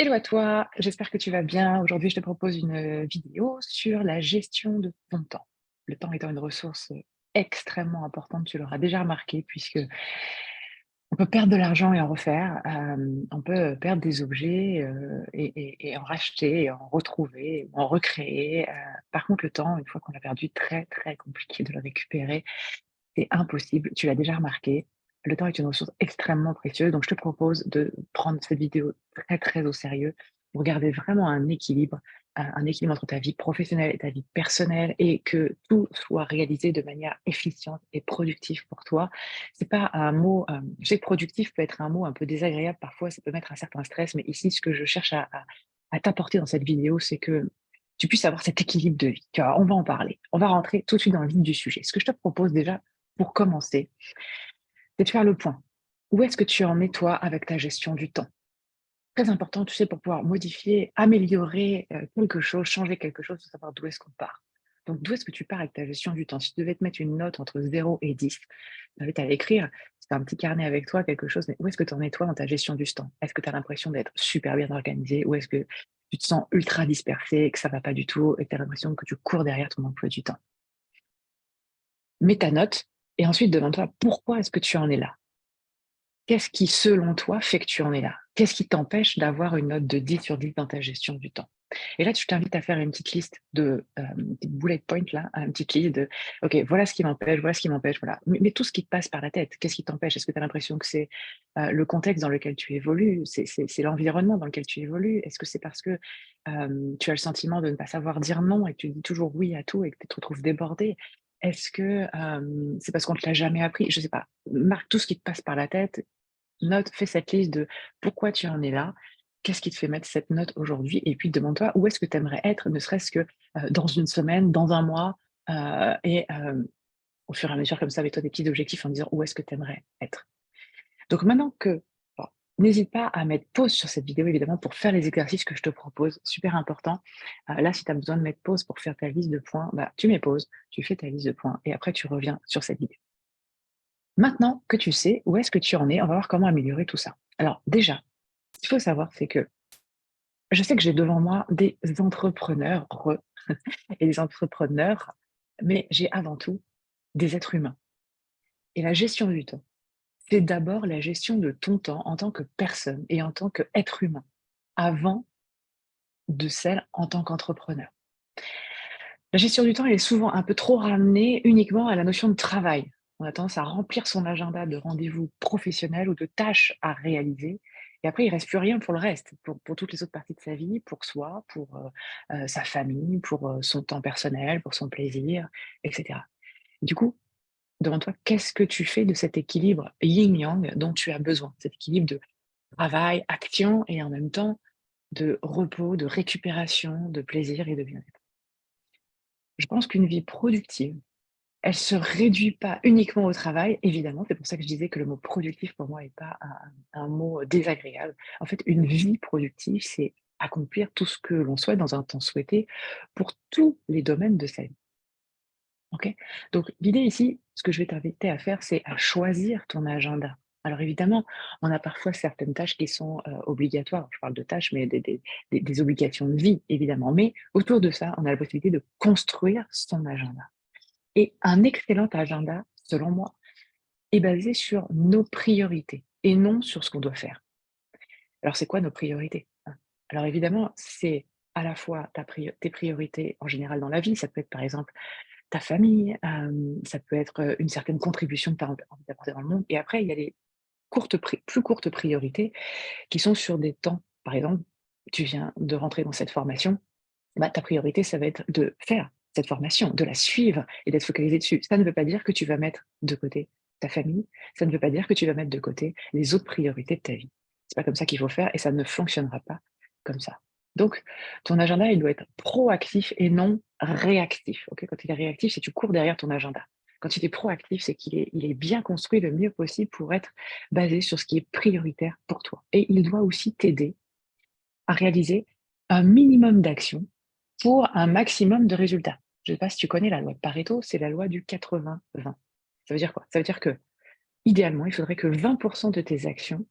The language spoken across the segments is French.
Hello à toi, j'espère que tu vas bien. Aujourd'hui, je te propose une vidéo sur la gestion de ton temps. Le temps étant une ressource extrêmement importante, tu l'auras déjà remarqué, puisque on peut perdre de l'argent et en refaire, on peut perdre des objets et en racheter, et en retrouver, en recréer. Par contre, le temps, une fois qu'on l'a perdu, très très compliqué de le récupérer. C'est impossible, tu l'as déjà remarqué. Le temps est une ressource extrêmement précieuse, donc je te propose de prendre cette vidéo très, très au sérieux pour garder vraiment un équilibre entre ta vie professionnelle et ta vie personnelle et que tout soit réalisé de manière efficiente et productive pour toi. C'est pas un mot, je sais que productif peut être un mot un peu désagréable parfois, ça peut mettre un certain stress, mais ici, ce que je cherche à t'apporter dans cette vidéo, c'est que tu puisses avoir cet équilibre de vie. Tu vois, on va en parler. On va rentrer tout de suite dans le vif du sujet. Ce que je te propose déjà, pour commencer, c'est de faire le point. Où est-ce que tu en es, toi, avec ta gestion du temps? Très important, tu sais, pour pouvoir modifier, améliorer quelque chose, changer quelque chose, il faut savoir d'où est-ce qu'on part. Donc, d'où est-ce que tu pars avec ta gestion du temps? Si tu devais te mettre une note entre 0 et 10, je t'invite à l'écrire. Si tu as un petit carnet avec toi, quelque chose, mais où est-ce que tu en es, toi, dans ta gestion du temps? Est-ce que tu as l'impression d'être super bien organisé ou est-ce que tu te sens ultra dispersé, que ça va pas du tout et que tu as l'impression que tu cours derrière ton emploi du temps? Mets ta note et ensuite demande-toi pourquoi est-ce que tu en es là? Qu'est-ce qui, selon toi, fait que tu en es là? Qu'est-ce qui t'empêche d'avoir une note de 10 sur 10 dans ta gestion du temps? Et là, je t'invite à faire une petite liste de une petite bullet point là, une petite liste de OK, voilà ce qui m'empêche, voilà ce qui m'empêche, voilà. Mais tout ce qui te passe par la tête, qu'est-ce qui t'empêche? Est-ce que tu as l'impression que c'est le contexte dans lequel tu évolues? C'est l'environnement dans lequel tu évolues? Est-ce que c'est parce que tu as le sentiment de ne pas savoir dire non et que tu dis toujours oui à tout et que tu te retrouves débordé? Est-ce que c'est parce qu'on ne te l'a jamais appris? Je sais pas. Marque tout ce qui te passe par la tête. Note, fais cette liste de pourquoi tu en es là, qu'est-ce qui te fait mettre cette note aujourd'hui et puis demande-toi où est-ce que tu aimerais être, ne serait-ce que, dans une semaine, dans un mois, au fur et à mesure comme ça, avec toi des petits objectifs en disant où est-ce que tu aimerais être. Donc maintenant que bon, n'hésite pas à mettre pause sur cette vidéo évidemment pour faire les exercices que je te propose, super important. Là, si tu as besoin de mettre pause pour faire ta liste de points, bah, tu mets pause, tu fais ta liste de points et après tu reviens sur cette vidéo. Maintenant que tu sais où est-ce que tu en es, on va voir comment améliorer tout ça. Alors déjà, ce qu'il faut savoir, c'est que je sais que j'ai devant moi des entrepreneurs et des entrepreneurs, mais j'ai avant tout des êtres humains. Et la gestion du temps, c'est d'abord la gestion de ton temps en tant que personne et en tant qu'être humain, avant de celle en tant qu'entrepreneur. La gestion du temps, elle est souvent un peu trop ramenée uniquement à la notion de travail. On a tendance à remplir son agenda de rendez-vous professionnels ou de tâches à réaliser. Et après, il reste plus rien pour le reste, pour toutes les autres parties de sa vie, pour soi, pour sa famille, pour son temps personnel, pour son plaisir, etc. Du coup, demande-toi, qu'est-ce que tu fais de cet équilibre yin-yang dont tu as besoin? Cet équilibre de travail, action et en même temps de repos, de récupération, de plaisir et de bien-être. Je pense qu'une vie productive, elle se réduit pas uniquement au travail, évidemment, c'est pour ça que je disais que le mot productif pour moi est pas un mot désagréable. En fait, une vie productive, c'est accomplir tout ce que l'on souhaite dans un temps souhaité pour tous les domaines de sa vie, OK? Donc l'idée ici, ce que je vais t'inviter à faire, c'est à choisir ton agenda. Alors évidemment, on a parfois certaines tâches qui sont, obligatoires. Je parle de tâches, mais des obligations de vie, évidemment. Mais autour de ça, on a la possibilité de construire son agenda. Et un excellent agenda, selon moi, est basé sur nos priorités et non sur ce qu'on doit faire. Alors, c'est quoi nos priorités, hein? Alors évidemment, c'est à la fois tes priorités en général dans la vie. Ça peut être, par exemple, ta famille, ça peut être, une certaine contribution que tu as envie d'apporter dans le monde et après il y a les plus courtes priorités qui sont sur des temps. Par exemple, tu viens de rentrer dans cette formation, bah, ta priorité, ça va être de faire cette formation, de la suivre et d'être focalisé dessus. Ça ne veut pas dire que tu vas mettre de côté ta famille, ça ne veut pas dire que tu vas mettre de côté les autres priorités de ta vie. C'est pas comme ça qu'il faut faire et ça ne fonctionnera pas comme ça. Donc, ton agenda, il doit être proactif et non réactif. Ok, quand il est réactif, c'est que tu cours derrière ton agenda. Quand il est proactif, c'est qu'il est bien construit le mieux possible pour être basé sur ce qui est prioritaire pour toi. Et il doit aussi t'aider à réaliser un minimum d'actions pour un maximum de résultats. Je ne sais pas si tu connais la loi de Pareto, c'est la loi du 80-20. Ça veut dire quoi? Ça veut dire que idéalement, il faudrait que 20 de tes actions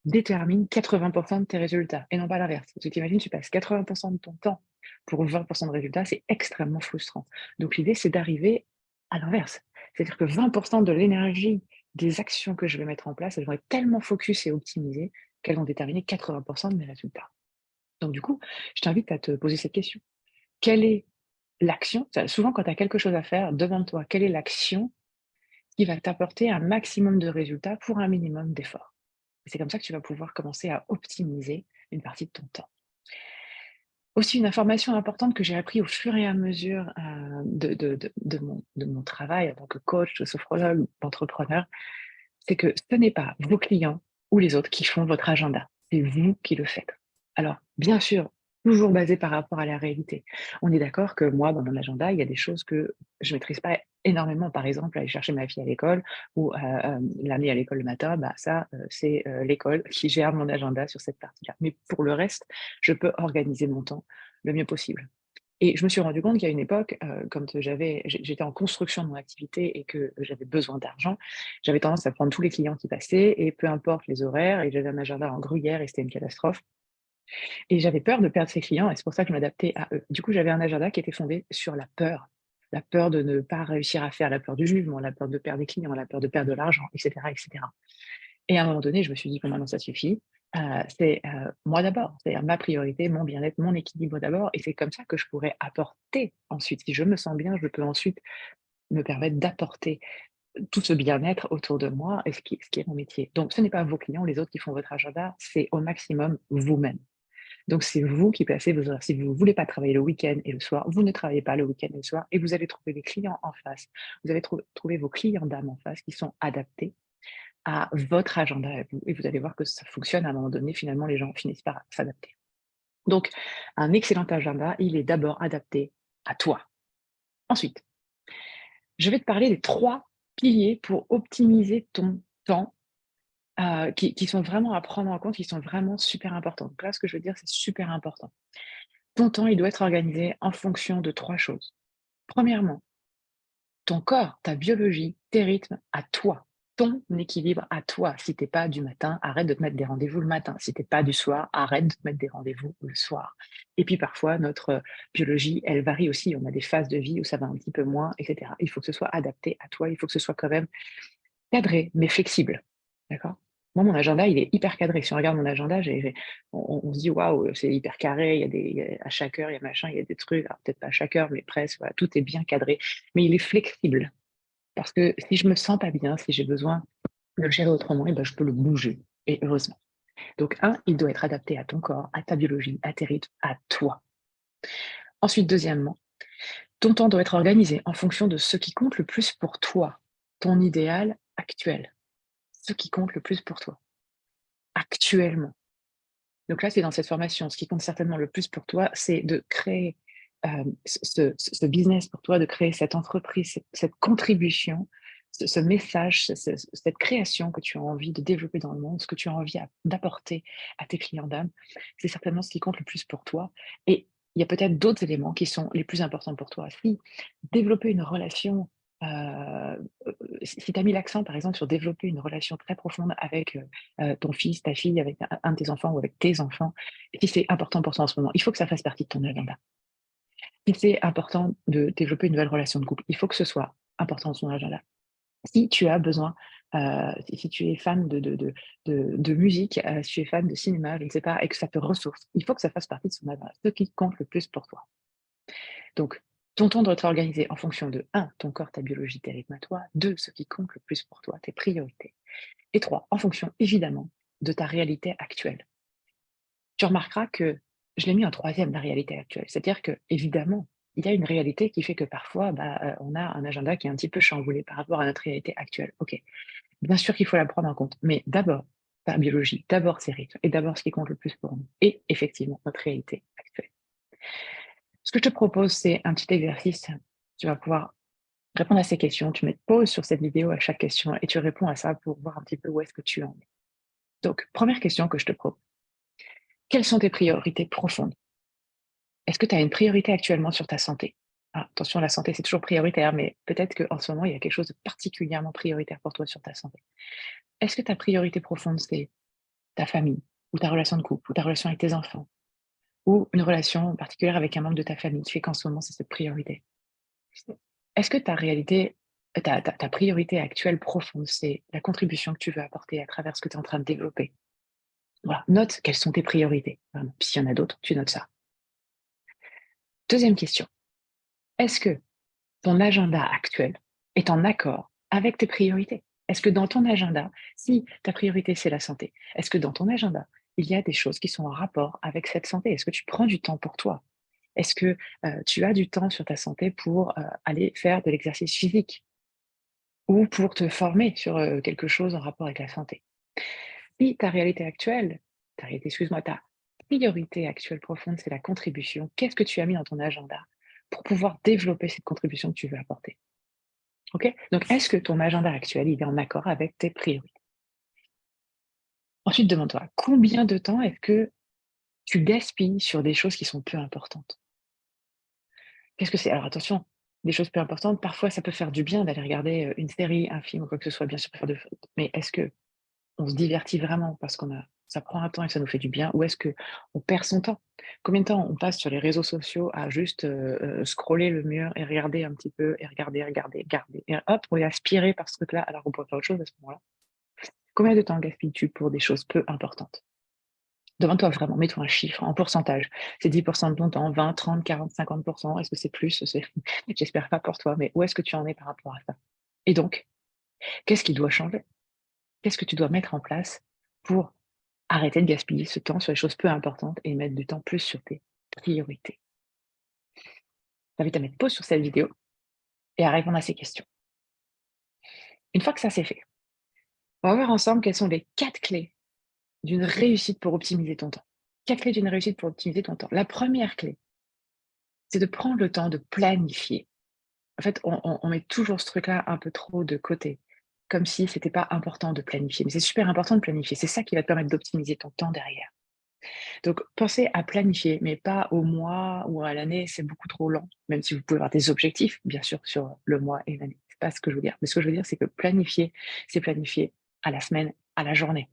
détermine 80% de tes résultats et non pas l'inverse. Parce que tu imagines, tu passes 80% de ton temps pour 20% de résultats, c'est extrêmement frustrant. Donc l'idée, c'est d'arriver à l'inverse. C'est-à-dire que 20% de l'énergie des actions que je vais mettre en place, elles vont être tellement focus et optimisées qu'elles vont déterminer 80% de mes résultats. Donc du coup, je t'invite à te poser cette question. Quelle est l'action? Souvent, quand tu as quelque chose à faire, demande-toi quelle est l'action qui va t'apporter un maximum de résultats pour un minimum d'efforts. Et c'est comme ça que tu vas pouvoir commencer à optimiser une partie de ton temps. Aussi, une information importante que j'ai appris au fur et à mesure de mon travail en tant que coach, de sophrologue, d'entrepreneur, c'est que ce n'est pas vos clients ou les autres qui font votre agenda, c'est vous qui le faites. Alors, bien sûr, toujours basé par rapport à la réalité. On est d'accord que moi, dans mon agenda, il y a des choses que je ne maîtrise pas énormément. Par exemple, aller chercher ma fille à l'école ou l'amener à l'école le matin, bah ça, c'est l'école qui gère mon agenda sur cette partie-là. Mais pour le reste, je peux organiser mon temps le mieux possible. Et je me suis rendu compte qu'à une époque, quand j'étais en construction de mon activité et que j'avais besoin d'argent, j'avais tendance à prendre tous les clients qui passaient et peu importe les horaires et j'avais un agenda en gruyère et c'était une catastrophe et j'avais peur de perdre ces clients et c'est pour ça que je m'adaptais à eux. Du coup, j'avais un agenda qui était fondé sur la peur de ne pas réussir à faire, la peur du jugement, la peur de perdre des clients, la peur de perdre de l'argent et cetera et cetera. Et à un moment donné, je me suis dit: «Bon maintenant ça suffit, c'est, moi d'abord, c'est ma priorité, mon bien-être, mon équilibre d'abord» et c'est comme ça que je pourrais apporter ensuite. Si je me sens bien, je peux ensuite me permettre d'apporter tout ce bien-être autour de moi et ce qui est mon métier. Donc ce n'est pas vos clients, les autres qui font votre agenda, c'est au maximum vous-même. Donc c'est vous qui placez vos horaires. Si vous ne voulez pas travailler le week-end et le soir, vous ne travaillez pas le week-end et le soir et vous allez trouver des clients en face. Vous allez trouver vos clients d'âme en face qui sont adaptés à votre agenda à vous et vous allez voir que ça fonctionne à un moment donné, finalement, les gens finissent par s'adapter. Donc, un excellent agenda, il est d'abord adapté à toi. Ensuite, je vais te parler des 3 piliers pour optimiser ton temps, qui sont vraiment à prendre en compte, qui sont vraiment super importants. Donc là, ce que je veux dire, c'est super important. Ton temps, il doit être organisé en fonction de 3 choses. Premièrement, ton corps, ta biologie, tes rythmes à toi, ton équilibre à toi. Si tu es pas du matin, arrête de te mettre des rendez-vous le matin. Si tu es pas du soir, arrête de te mettre des rendez-vous le soir. Et puis parfois, notre biologie, elle varie aussi. On a des phases de vie où ça va un petit peu moins, et cetera. Il faut que ce soit adapté à toi, il faut que ce soit quand même cadré, mais flexible. D'accord? Moi, mon agenda, il est hyper cadré. Si on regarde mon agenda, on se dit: «Waouh, c'est hyper carré, à chaque heure, il y a machin, il y a des trucs». Alors peut-être pas à chaque heure, mais presque, voilà, tout est bien cadré. Mais il est flexible parce que si je me sens pas bien, si j'ai besoin de le gérer autrement et ben, je peux le bouger et heureusement. Donc il doit être adapté à ton corps, à ta biologie, à tes rythmes, à toi. Ensuite, deuxièmement, ton temps doit être organisé en fonction de ce qui compte le plus pour toi, ton idéal actuel, ce qui compte le plus pour toi, actuellement. Donc là, c'est dans cette formation. Ce qui compte certainement le plus pour toi, c'est de créer, ce business pour toi, de créer cette entreprise, cette contribution, ce message, cette création que tu as envie de développer dans le monde, ce que tu as envie d'apporter à tes clients d'âme. C'est certainement ce qui compte le plus pour toi et il y a peut-être d'autres éléments qui sont les plus importants pour toi. Si développer une relation, si tu as mis l'accent, par exemple, sur développer une relation très profonde avec, ton fils, ta fille, avec un de tes enfants ou avec tes enfants, si c'est important pour toi en ce moment, il faut que ça fasse partie de ton agenda. Si c'est important de développer une nouvelle relation de couple, il faut que ce soit important dans ton agenda. Si tu as besoin, si tu es fan de musique, si tu es fan de cinéma, je ne sais pas, et que ça te ressource, il faut que ça fasse partie de son agenda, ce qui compte le plus pour toi. Donc, ton temps doit être organisé en fonction de un, ton corps, ta biologie, tes rythmes à toi, 2, ce qui compte le plus pour toi, tes priorités, et 3, en fonction évidemment de ta réalité actuelle. Tu remarqueras que je l'ai mis en troisième, la réalité actuelle. C'est-à-dire que évidemment, il y a une réalité qui fait que parfois, bah, on a un agenda qui est un petit peu chamboulé par rapport à notre réalité actuelle. OK, bien sûr qu'il faut la prendre en compte, mais d'abord ta biologie, d'abord ses rythmes et d'abord ce qui compte le plus pour nous et effectivement notre réalité actuelle. Ce que je te propose, c'est un petit exercice. Tu vas pouvoir répondre à ces questions. Tu mets pause sur cette vidéo à chaque question et tu réponds à ça pour voir un petit peu où est-ce que tu en es. Donc, première question que je te propose. Quelles sont tes priorités profondes? Est-ce que tu as une priorité actuellement sur ta santé? Ah, attention, la santé, c'est toujours prioritaire, mais peut-être qu'en ce moment, il y a quelque chose de particulièrement prioritaire pour toi sur ta santé. Est-ce que ta priorité profonde, c'est ta famille, ou ta relation de couple, ou ta relation avec tes enfants, ou une relation particulière avec un membre de ta famille qui fait qu'en ce moment, c'est cette priorité. Est-ce que ta priorité actuelle profonde, c'est la contribution que tu veux apporter à travers ce que tu es en train de développer? Voilà, note quelles sont tes priorités, vraiment. Puis s'il y en a d'autres, tu notes ça. Deuxième question, est-ce que ton agenda actuel est en accord avec tes priorités? Est-ce que dans ton agenda, si ta priorité c'est la santé, est-ce que dans ton agenda, il y a des choses qui sont en rapport avec cette santé? Est-ce que tu prends du temps pour toi? Est-ce que tu as du temps sur ta santé pour aller faire de l'exercice physique ou pour te former sur quelque chose en rapport avec la santé? Si ta réalité, excuse-moi, ta priorité actuelle profonde, c'est la contribution, qu'est-ce que tu as mis dans ton agenda pour pouvoir développer cette contribution que tu veux apporter? OK? Donc, est-ce que ton agenda actuel, il est en accord avec tes priorités? Ensuite, demande-toi, combien de temps est-ce que tu gaspilles sur des choses qui sont peu importantes? Qu'est-ce que c'est? Alors attention, des choses peu importantes, parfois ça peut faire du bien d'aller regarder, une série, un film ou quoi que ce soit, bien sûr, pour faire de mais est-ce qu'on se divertit vraiment parce qu'on a ça prend un temps et que ça nous fait du bien ou est-ce qu'on perd son temps? Combien de temps on passe sur les réseaux sociaux à juste, scroller le mur et regarder un petit peu et regarder, regarder, regarder et hop, on est aspiré par ce truc-là alors qu'on pourrait faire autre chose à ce moment-là? Combien de temps gaspilles-tu pour des choses peu importantes? Demande-toi vraiment, mets-toi un chiffre en pourcentage. C'est 10 de ton temps, 20, 30, 40, 50. Est-ce que c'est plus? C'est j'espère pas pour toi, mais où est-ce que tu en es par rapport à ça? Et donc, qu'est-ce qui doit changer? Qu'est-ce que tu dois mettre en place pour arrêter de gaspiller ce temps sur les choses peu importantes et mettre du temps plus sur tes priorités? Je t'invite à mettre pause sur cette vidéo et à répondre à ces questions. Une fois que ça c'est fait, on va voir ensemble quelles sont les 4 clés d'une réussite pour optimiser ton temps. 4 clés d'une réussite pour optimiser ton temps. La première clé, c'est de prendre le temps de planifier. En fait, on met toujours ce truc-là un peu trop de côté, comme si c'était pas important de planifier. Mais c'est super important de planifier. C'est ça qui va te permettre d'optimiser ton temps derrière. Donc, pensez à planifier, mais pas au mois ou à l'année, c'est beaucoup trop lent. Même si vous pouvez avoir des objectifs, bien sûr, sur le mois et l'année. C'est pas ce que je veux dire. Mais ce que je veux dire, c'est que planifier, c'est planifier à la semaine, à la journée.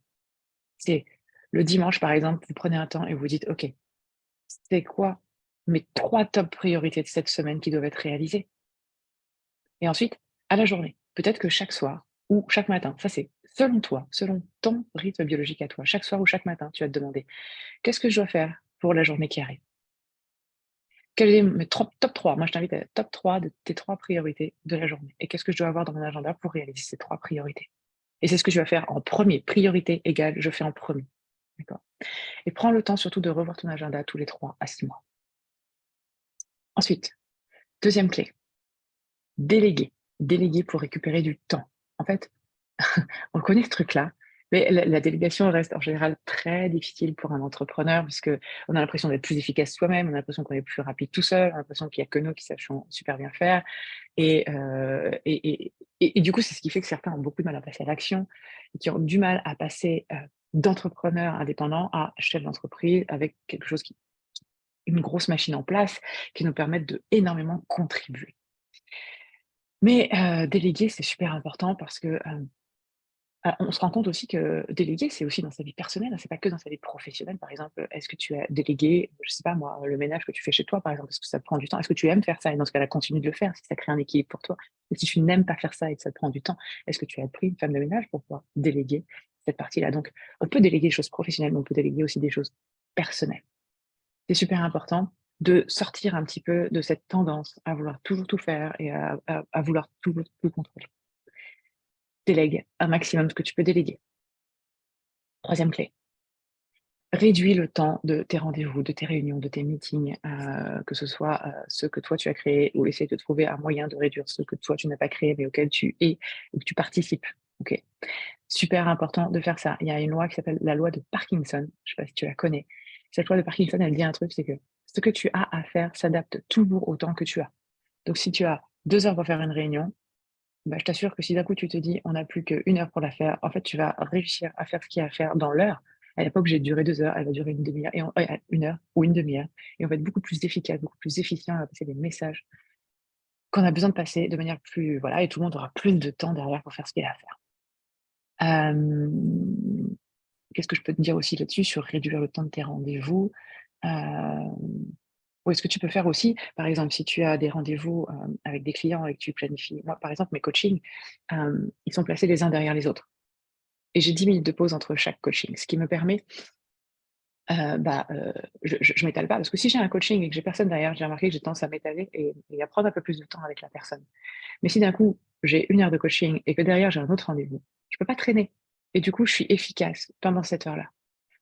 C'est le dimanche, par exemple, vous prenez un temps et vous dites, OK, c'est quoi mes 3 top priorités de cette semaine qui doivent être réalisées? Et ensuite, à la journée. Peut-être que chaque soir ou chaque matin, ça c'est selon toi, selon ton rythme biologique à toi. Chaque soir ou chaque matin, tu vas te demander: «Qu'est-ce que je dois faire pour la journée qui arrive? Quels est mes top 3?» Moi, je t'invite à top 3 de tes 3 priorités de la journée et qu'est-ce que je dois avoir dans mon agenda pour réaliser ces 3 priorités? Et c'est ce que tu vas faire en premier. Priorité égale je fais en premier. D'accord? Et prends le temps surtout de revoir ton agenda tous les 3 à 6 mois. Ensuite, deuxième clé, déléguer. Déléguer pour récupérer du temps. En fait, on connaît ce truc-là, mais la délégation reste en général très difficile pour un entrepreneur parce qu'on a l'impression d'être plus efficace soi-même, on a l'impression qu'on est plus rapide tout seul, on a l'impression qu'il y a que nous qui sachons super bien faire et du coup, c'est ce qui fait que certains ont beaucoup de mal à passer à l'action et qui ont du mal à passer, d'entrepreneur indépendant à chef d'entreprise avec quelque chose qui une grosse machine en place qui nous permette de énormément contribuer. Mais déléguer, c'est super important parce que, on se rend compte aussi que déléguer, c'est aussi dans sa vie personnelle, hein, c'est pas que dans sa vie professionnelle. Par exemple, est-ce que tu as délégué, je sais pas moi, le ménage que tu fais chez toi, par exemple, est-ce que ça te prend du temps? Est-ce que tu aimes faire ça? Et dans ce cas-là, continue de le faire si ça crée un équilibre pour toi. Et si tu n'aimes pas faire ça et que ça te prend du temps, est-ce que tu as pris une femme de ménage pour pouvoir déléguer cette partie-là? Donc, on peut déléguer des choses professionnelles, mais on peut déléguer aussi des choses personnelles. C'est super important de sortir un petit peu de cette tendance à vouloir toujours tout faire et à vouloir toujours tout contrôler. Délègue un maximum ce que tu peux déléguer. Troisième clé, réduis le temps de tes rendez-vous, de tes réunions, de tes meetings, que ce soit, ceux que toi tu as créés ou essayer de trouver un moyen de réduire ceux que toi tu n'as pas créés mais auxquels tu es ou que tu participes. OK? Super important de faire ça. Il y a une loi qui s'appelle la loi de Parkinson, je sais pas si tu la connais. Cette loi de Parkinson, elle dit un truc, c'est que ce que tu as à faire s'adapte toujours au temps que tu as. Donc si tu as 2 heures pour faire une réunion, bah, je t'assure que si d'un coup tu te dis: «On n'a plus qu'1 heure pour la faire», en fait, tu vas réussir à faire ce qu'il y a à faire dans l'heure. Elle n'est pas obligée de durer 2 heures, elle va durer une demi heure et 1 heure ou une demi heure et on va être beaucoup plus efficace, beaucoup plus efficient à passer des messages qu'on a besoin de passer de manière plus voilà et tout le monde aura plus de temps derrière pour faire ce qu'il a à faire. Hem, Qu'est-ce que je peux te dire aussi là-dessus sur réduire le temps de tes rendez-vous? Ou est-ce que tu peux faire aussi, par exemple, si tu as des rendez-vous, avec des clients et que tu planifies moi, par exemple, mes coachings, ils sont placés les uns derrière les autres et j'ai 10 minutes de pause entre chaque coaching, ce qui me permet, bah, je m'étale pas parce que si j'ai un coaching et que j'ai personne derrière, j'ai remarqué que j'ai tendance à m'étaler et à prendre un peu plus de temps avec la personne. Mais si d'un coup, j'ai 1 heure de coaching et que derrière j'ai un autre rendez-vous, je peux pas traîner et du coup, je suis efficace pendant cette heure-là.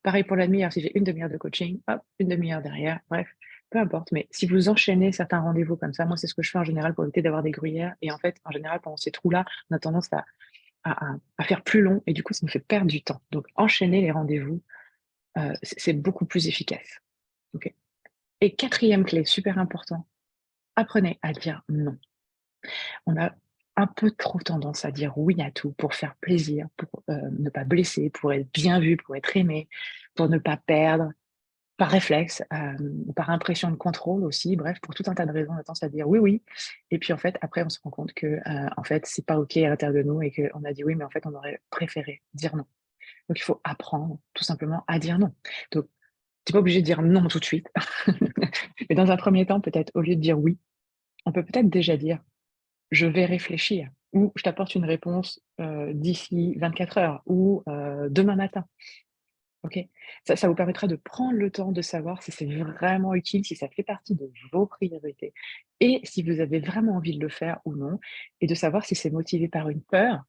Pareil pour la demi-heure, si j'ai une demi-heure de coaching, hop, une demi-heure derrière, bref, peu importe. Mais si vous enchaînez certains rendez-vous comme ça, moi, c'est ce que je fais en général pour éviter d'avoir des gruyères. Et en fait, en général, pendant ces trous-là, on a tendance à faire plus long et du coup, ça nous fait perdre du temps. Donc, enchaîner les rendez-vous, c'est beaucoup plus efficace. OK. Et quatrième clé, super important, apprenez à dire non. On a un peu trop tendance à dire oui à tout pour faire plaisir, pour ne pas blesser, pour être bien vu, pour être aimé, pour ne pas perdre. Par réflexe, ou par impression de contrôle aussi, bref, pour tout un tas de raisons, on a tendance à dire: «Oui, oui» et puis en fait, après, on se rend compte que, en fait, c'est pas OK à l'intérieur de nous et qu'on a dit «oui», mais en fait, on aurait préféré dire «non». Donc il faut apprendre tout simplement à dire «non». Donc tu es pas obligé de dire «non» tout de suite, mais dans un premier temps, peut-être, au lieu de dire «oui», on peut peut-être déjà dire: «Je vais réfléchir» ou «Je t'apporte une réponse, d'ici 24 heures» ou «Demain matin». OK. Ça vous permettra de prendre le temps de savoir si c'est vraiment utile, si ça fait partie de vos priorités et si vous avez vraiment envie de le faire ou non et de savoir si c'est motivé par une peur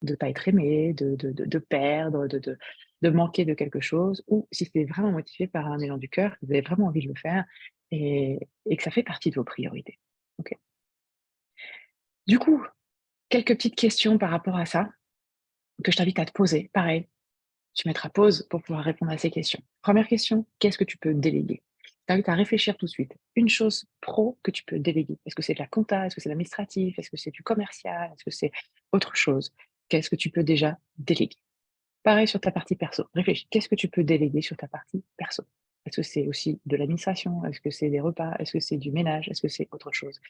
de pas être aimé, de perdre, de manquer de quelque chose ou si c'est vraiment motivé par un élan du cœur, que vous avez vraiment envie de le faire et que ça fait partie de vos priorités. OK. Du coup, quelques petites questions par rapport à ça que je t'invite à te poser. Pareil, tu mettras pause pour pouvoir répondre à ces questions. Première question, qu'est-ce que tu peux déléguer? Je t'invite à réfléchir tout de suite. Une chose pro que tu peux déléguer. Est-ce que c'est de la compta? Est-ce que c'est de l'administratif? Est-ce que c'est du commercial? Est-ce que c'est autre chose? Qu'est-ce que tu peux déjà déléguer? Pareil sur ta partie perso. Réfléchis. Qu'est-ce que tu peux déléguer sur ta partie perso? Est-ce que c'est aussi de l'administration? Est-ce que c'est des repas? Est-ce que c'est du ménage? Est-ce que c'est autre chose?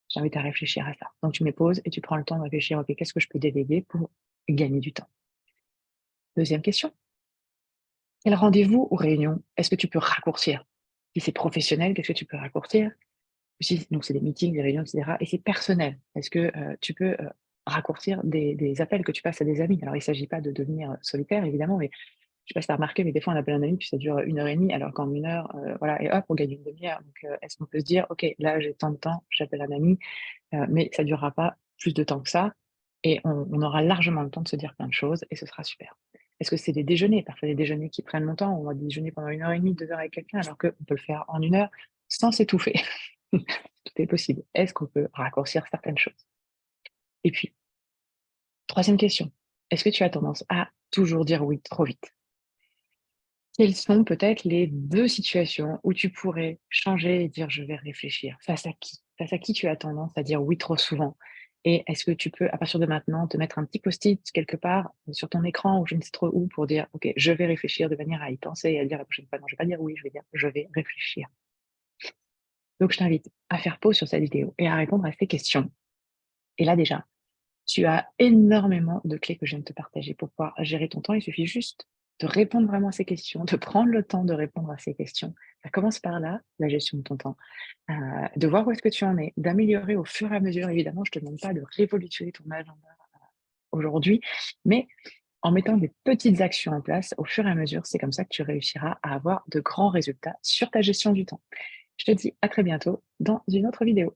J'invite à réfléchir à ça. Donc tu mets pause et tu prends le temps de réfléchir, OK, qu'est-ce que je peux déléguer pour gagner du temps? Deuxième question. Quel rendez-vous ou réunion est-ce que tu peux raccourcir? Si c'est professionnel, qu'est-ce que tu peux raccourcir? Si donc c'est des meetings, des réunions et cetera et c'est personnel, est-ce que, tu peux, raccourcir des appels que tu passes à des amis? Alors il ne s'agit pas de devenir, solitaire évidemment, mais je sais pas si tu as remarqué, mais des fois on appelle un ami puis ça dure 1 heure et demie alors qu'en 1 heure, voilà et hop, on gagne une demi heure donc est-ce qu'on peut se dire: «OK, là j'ai tant de temps, j'appelle un ami, mais ça durera pas plus de temps que ça et on aura largement le temps de se dire plein de choses et ce sera super. Est-ce que c'est des déjeuners? Parfois des déjeuners qui prennent longtemps, on va déjeuner pendant 1 heure et demie, 2 heures avec quelqu'un alors qu'on peut le faire en 1 heure sans s'étouffer. Tout est possible. Est-ce qu'on peut raccourcir certaines choses? Et puis, troisième question, est-ce que tu as tendance à toujours dire oui trop vite? Quelles sont peut-être les 2 situations où tu pourrais changer et dire: «Je vais réfléchir»? Face à qui? Face à qui tu as tendance à dire oui trop souvent? Et est-ce que tu peux, à partir de maintenant, te mettre un petit post-it quelque part, sur ton écran ou je ne sais trop où pour dire: «OK, je vais réfléchir», de manière à y penser et à dire la prochaine fois: «Non, je vais pas dire oui, je vais dire: "Je vais réfléchir"». Donc je t'invite à faire pause sur cette vidéo et à répondre à ces questions. Et là déjà, tu as énormément de clés que je viens de te partager pour pouvoir gérer ton temps. Il suffit juste de répondre vraiment à ces questions, de prendre le temps de répondre à ces questions. Ça commence par là, la gestion de ton temps, de voir où est-ce que tu en es, d'améliorer au fur et à mesure. Évidemment, je ne te demande pas de révolutionner ton agenda aujourd'hui, mais en mettant des petites actions en place au fur et à mesure, c'est comme ça que tu réussiras à avoir de grands résultats sur ta gestion du temps. Je te dis à très bientôt dans une autre vidéo.